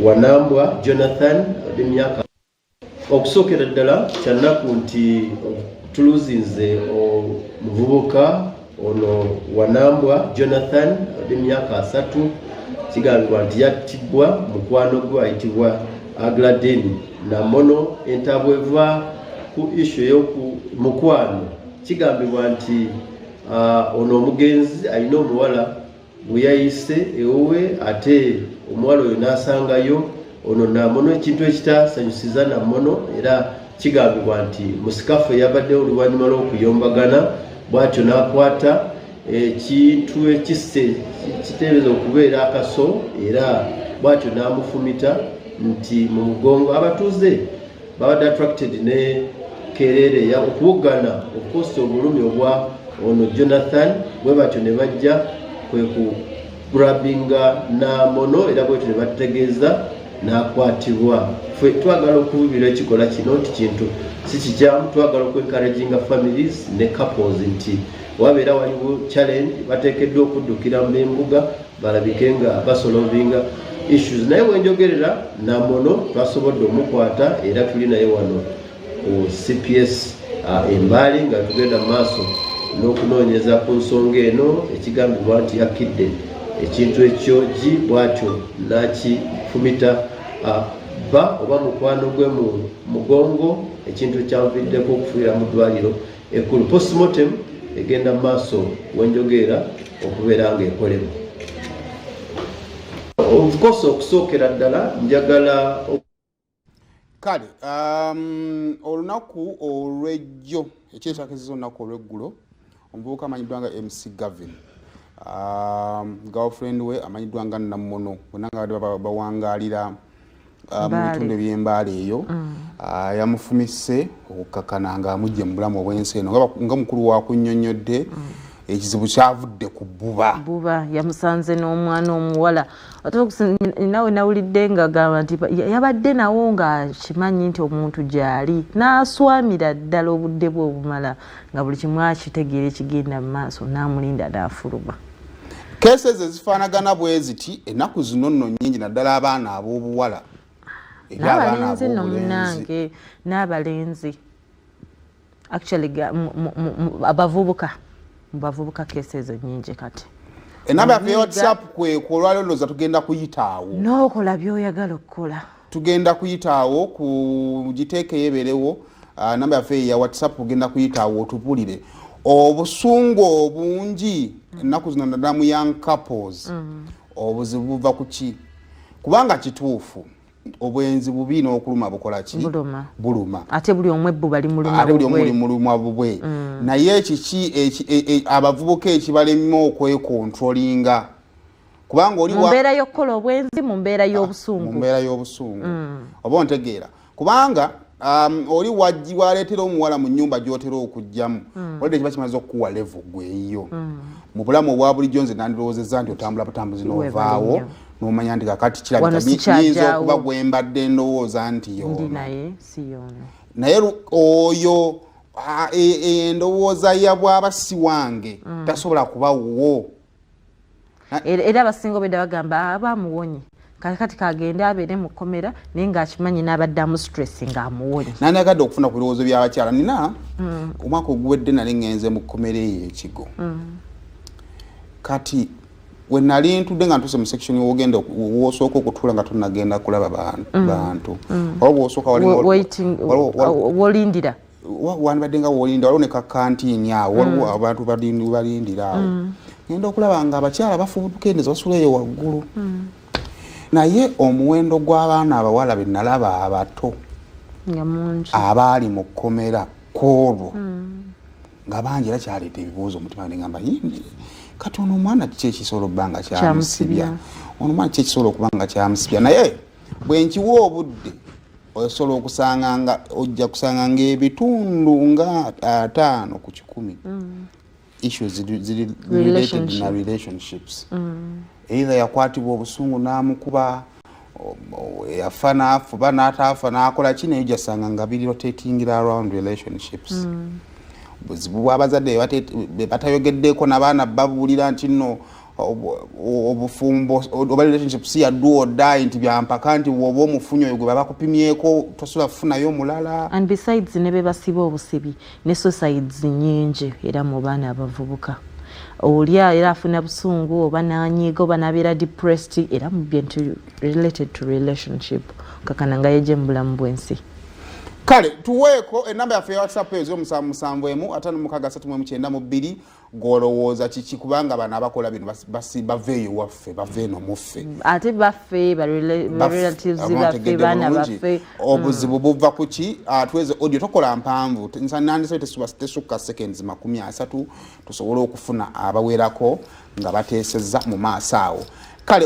Wanambwa Jonathan emyaka okusookera ddala kyannaku nti tuluzinze omuvubuka ono Wanambwa Jonathan emyaka 3 kigambibwa nti yattibwa mukwano gwe ayitibwa Agladeni Namono entabweva ku issue y'oku mukwano kigambibwa nti ono omugenzi alina omuwala bwe yayise ewowe ate omuwala oyo n'asangayo ono Namono ekintu ekitasanyusiza Namono era kigambibwa nti musikafu yabaddewo oluvannyuma lw'okuyombagana bw'atyo n'akwata ekintu ekisse kiteebereza okubeera akaso era bw'atyo n'amufumita nti mu mugongo abatuuze babadde attracted ne kereere ya okuwugana okukosa obulumi obwa ono Jonathan bwe batyo ne bajja kwe ku grabbinga Namono era bwetyo ne bategeeza n'akwatibwa. Ffe twagala okubibira ekikola kino nti kintu si kikyamu, twagala okwencouraginga families ne couples nti wabeera waliwo challenge bateekeddwa okuddukira mu embuga balabike nga basolovinga issues. Naye wenjogerera Namono twasobodde omukwata era tuli naye wano ku CPS Embali nga tugenda maaso n'okunoonyeza ku nsonga eno ekigambibwa nti yakidde ekintu ekyogi bw'atyo n'akifumita ba oba mukwano gwe mu mugongo ekintu ekyamuviddeko okufiira mu ddwaliro ekkulu. Postmortem egenda maaso wenjogerera okubeera ng'ekolebwa. Of course okusookera ddala njagala kale olunaku olw'ejjo ekyekyakizza olunaku olw'eggulo omuvubuka amanyiddwa nga MC Gavin girlfriend we amanyiddwa nga Namono bonna nga badde bawangaalira mu bitundu eby'Embaale eyo yamufumise okukakkana nga amujje mu bulamu obw'ensi eno nga mukulu wakunnyonnyodde ekizibu kyavudde ku buba yamusanze n'omwana omuwala nawe nawulidde nga gamba nti yabadde nawo nga kimanyi nti omuntu gy'ali n'aswamira ddala obudde bwe obumala nga buli kimu akitegeera ekigenda mu maaso n'amulinda n'afuluma. Keesi ezo ezifaanagana bwe ziti ennaku zino nno nnyingi naddala abaana ab'obuwala n'abalenzi nno munnange n'abalenzi actually abavubuka bavubuka keesi ezo nnyingi kati. Enamba yaffe ya WhatsApp olwaliro looza tugenda kuyitaawo n'okola by'oyagala okukola tugenda kuyitaawo kugiteekeyo ebeerewo. Namba yaffe ya WhatsApp tugenda kuyitaawo otupulire obusungu obungi ennaku zino naddala mu young couples obuzibu buva ku ki kubanga kituufu obwenzi bubi n'okuluma bukola ki buluma ate buli omwe bbu bali muluma bubwe naye kiki abavubuka ekibalema okwekontrolinga kubanga oli mu mbeera y'okukola obwenzi mu mbeera y'obusungu oba ontegeera kubanga oli waleetera omuwala mu nnyumba gy'otera okujjamu olidde kiba kimaze okukuwa level gweyo mu bulamu obwa bulijjo nze nandirowoozezza nti otambula butambuzi n'ovaawo n'omanya nti kakati kirabikayinza okuba gwe mbadde ndowooza nti yono naye oyo endowooza ya bw'aba si wange tasobola kuba wo era abasinga obedda bagamba abamuwonye kati kagende abeere mu kkomera naye ng'akimanyi n'abaddamu stress ng'amuwonye. Nani agadde okufuna ku birowoozo by'abakyala nina omwaka oguwedde nali ngenze mu kkomera eyo ekigo kati we nali ntudde nga ntuse mu section wogenda wosooka okutuula nga tonnagenda kulaba bantu oba wosooka wolindira wandibadde nga wolinda waliwo ne kakantiini awo waliwo abantu balindira awo ngenda okulaba nga abakyala bafubutuka endeza basula eyo waggulu naye omuwendo gw'abaana abawala be nalaba abato abaali mu kkomera kwolwo nga bangi era kyaleeta ebibuuzo omutima ngamba kati ono omwana kiki ekisobola okuba nga kyamusibya ono omwana kiki ekisobola okuba nga kyamusibya naye bwe nkiwa obudde osobola ojja kusanga ng'ebitundu nga 5 ku 100 issues ziri related na relationships either yakwatibwa obusungu n'amukuba yafa n'afuba n'ataafa n'akola ki naye ojjasanga nga biri rotatingira around relationships buzibu bw'abazadde be batayogeddeeko n'abaana babuulira nti nno obufumbo oba relationship si ya do or die nti byampaka nti woba omufunyo oyo gwe baba kupimyeko tosobola kufunayo mulala. And besides ne bebasiba obusibi ne suicides nyingi era mu baana abavubuka olya era afuna busungu oba nanyiga oba nabeera depressed era mu bintu related to relationship kakana nga yeje mu bulamu bwensi. Kale tuweeko enamba yaffe ya WhatsApp ezo 07755392 golowooza kiki kubanga bana abakola bino baveeyo waffe baveeno muffe ate baffe ba relatives baffe baana baffe obuzibu buva kuki tuweze audio tokola mpanvu nsanandise tesukka seconds 30 tusobole okufuna abawerako nga bateesezza mu maaso awo. Kale